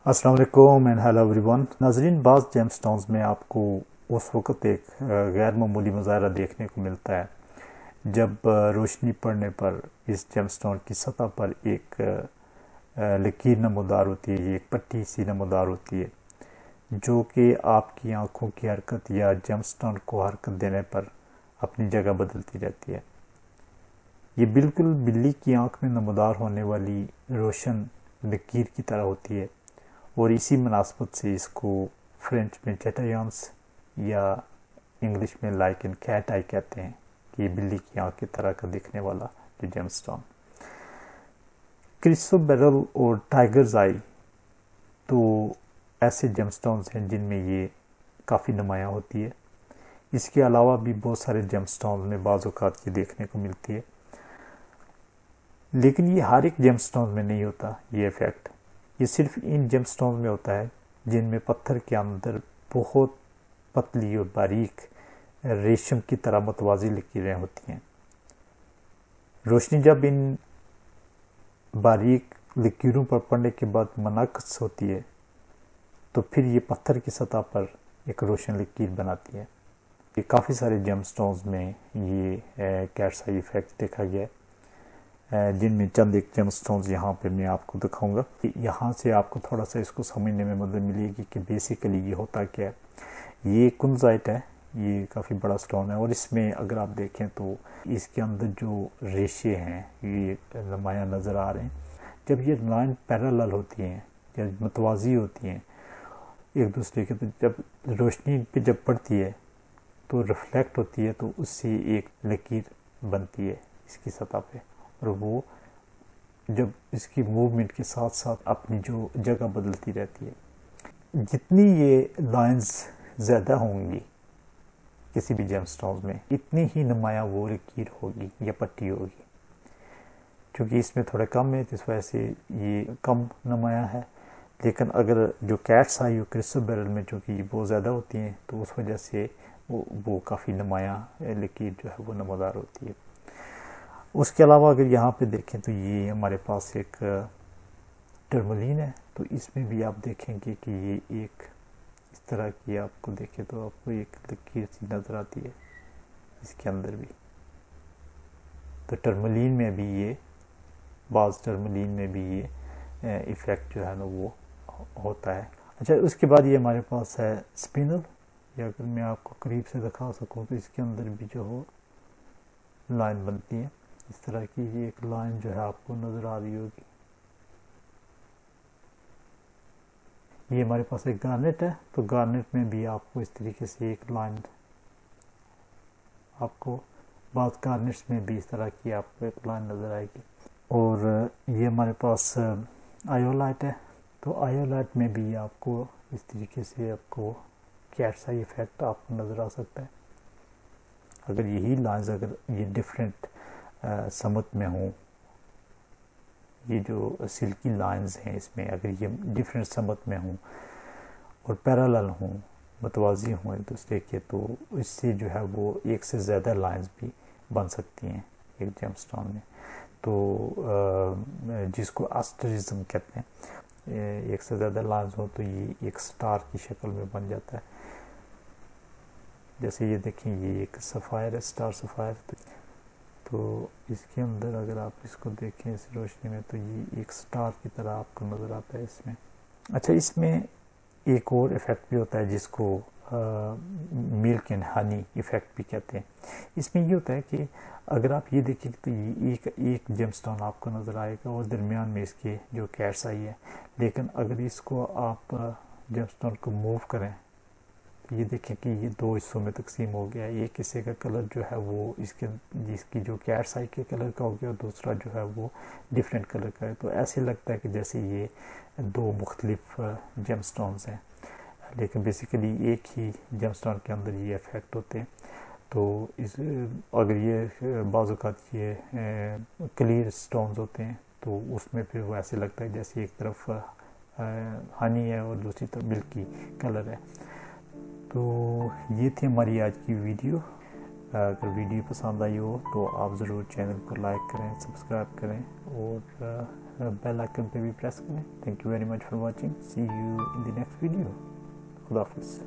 अस्सलाम वालेकुम and hello everyone. नाजरीन, बाज़ जेम स्टोन्स में आपको उस वक़्त एक गैर मामूली मुज़ाहरा देखने को मिलता है जब रोशनी पड़ने पर इस जेम स्टोन की सतह पर एक लकीर नमूदार होती है, एक पट्टी सी नमूदार होती है जो कि आपकी आंखों की हरकत या जेम स्टोन को हरकत देने पर अपनी जगह बदलती रहती है। ये बिल्कुल बिल्ली की आंख में नमूदार होने वाली रोशन लकीर की तरह होती है और इसी मुनासबत से इसको फ्रेंच में चेटायंस या इंग्लिश में लाइक एंड कैट आई कहते हैं कि बिल्ली की आंख की तरह का दिखने वाला जो जेमस्टोन। क्रिसोबेरल और टाइगर्स आई तो ऐसे जेमस्टोन्स हैं जिनमें ये काफ़ी नुमायाँ होती है। इसके अलावा भी बहुत सारे जेमस्टोन्स में बाज़ औक़ात ये देखने को मिलती है, लेकिन ये हर एक जेमस्टोन में नहीं होता ये इफ़ेक्ट। ये सिर्फ इन जेमस्टोन में होता है जिनमें पत्थर के अंदर बहुत पतली और बारीक रेशम की तरह मतवाज़ी लकीरें होती हैं। रोशनी जब इन बारीक लकीरों पर पड़ने के बाद मुनक़्क़िस होती है तो फिर ये पत्थर की सतह पर एक रोशन लकीर बनाती है। ये काफ़ी सारे जेमस्टोन्स में ये कैट्स आई इफ़ेक्ट देखा गया है, जिनमें चंद एक जेमस्टोन्स यहाँ पे मैं आपको दिखाऊंगा। यहाँ से आपको थोड़ा सा इसको समझने में मदद मिलेगी कि बेसिकली ये होता क्या है। ये कुंजाइट है, ये काफ़ी बड़ा स्टोन है और इसमें अगर आप देखें तो इसके अंदर जो रेशे हैं ये नुमायाँ नज़र आ रहे हैं। जब ये लाइन पैरेलल होती हैं, जब मतवाज़ी होती हैं एक दूसरे के, तो जब रोशनी पे जब पड़ती है तो रिफ्लेक्ट होती है तो उससे एक लकीर बनती है इसकी सतह पे, और वो जब इसकी मूवमेंट के साथ साथ अपनी जो जगह बदलती रहती है। जितनी ये लाइंस ज़्यादा होंगी किसी भी जेमस्टोन में, इतनी ही नुमायाँ वो लकीर होगी या पट्टी होगी। क्योंकि इसमें थोड़ा कम है तो इस वजह से ये कम नुमायाँ है, लेकिन अगर जो कैट्स आई हो क्रिसोबेरल में चूँकि बहुत ज़्यादा होती हैं तो उस वजह से वो काफ़ी नुमायाँ लकीर जो है वो नमूदार होती है। उसके अलावा अगर यहाँ पे देखें तो ये हमारे पास एक टर्मलीन है, तो इसमें भी आप देखेंगे कि ये एक इस तरह की आपको देखें तो आपको एक लकीर सी नज़र आती है इसके अंदर भी। तो टर्मलीन में भी ये बाज़ टर्मलीन में भी ये इफ़ेक्ट जो है ना वो होता है। अच्छा, उसके बाद ये हमारे पास है स्पिनल, या अगर मैं आपको करीब से दिखा सकूँ तो इसके अंदर भी जो हो लाइन बनती है इस तरह की। ये एक लाइन जो है आपको नज़र आ रही होगी। ये हमारे पास एक गार्नेट है, तो गार्नेट में भी आपको इस तरीके से एक लाइन, आपको बात गार्नेट्स में भी इस तरह की आपको एक लाइन नज़र आएगी। और ये हमारे पास आयोलाइट है, तो आयोलाइट में भी आपको इस तरीके से आपको कैट्स आई इफ़ेक्ट आपको नज़र आ सकता है। अगर यही लाइन्स अगर ये डिफरेंट समत में हों, ये जो सिल्की लाइंस हैं इसमें अगर ये डिफरेंट समत में हों और पैरेलल हों, मतवाज़ी हों एक दूसरे के, तो इससे जो है वो एक से ज़्यादा लाइंस भी बन सकती हैं एक जेमस्टोन में। तो जिसको एस्टेरिज्म कहते हैं, एक से ज़्यादा लाइंस हो तो ये एक स्टार की शक्ल में बन जाता है। जैसे ये देखें, ये एक सफ़ायर है, स्टार सफ़ायर, तो इसके अंदर अगर आप इसको देखें इस रोशनी में तो ये एक स्टार की तरह आपको नज़र आता है इसमें। अच्छा, इसमें एक और इफ़ेक्ट भी होता है जिसको मिल्क एंड हनी इफ़ेक्ट भी कहते हैं। इसमें ये होता है कि अगर आप ये देखें तो ये एक जेमस्टोन आपको नज़र आएगा और दरमियान में इसके जो कैट्स आई है, लेकिन अगर इसको आप जेमस्टोन को मूव करें तो ये देखें कि ये दो हिस्सों में तकसीम हो गया है। एक हिस्से का कलर जो है वो जिसकी जो कैट्स आई के कलर का हो गया और दूसरा जो है वो डिफरेंट कलर का है। तो ऐसे लगता है कि जैसे ये दो मुख्तलिफ जेमस्टोन्स हैं, लेकिन बेसिकली एक ही जेमस्टोन के अंदर ये इफ़ेक्ट होते हैं। तो अगर ये बाज़ औक़ात ये क्लियर स्टोन्स होते हैं तो उसमें फिर वो ऐसे लगता है जैसे एक तरफ हनी है और दूसरी तरफ मिल्की कलर है। तो ये थी हमारी आज की वीडियो। अगर वीडियो पसंद आई हो तो आप ज़रूर चैनल को लाइक करें, सब्सक्राइब करें और بیل آئکن پہ بھی پریس کریں. Thank you very much for watching. See you in the next video. خدا حافظ.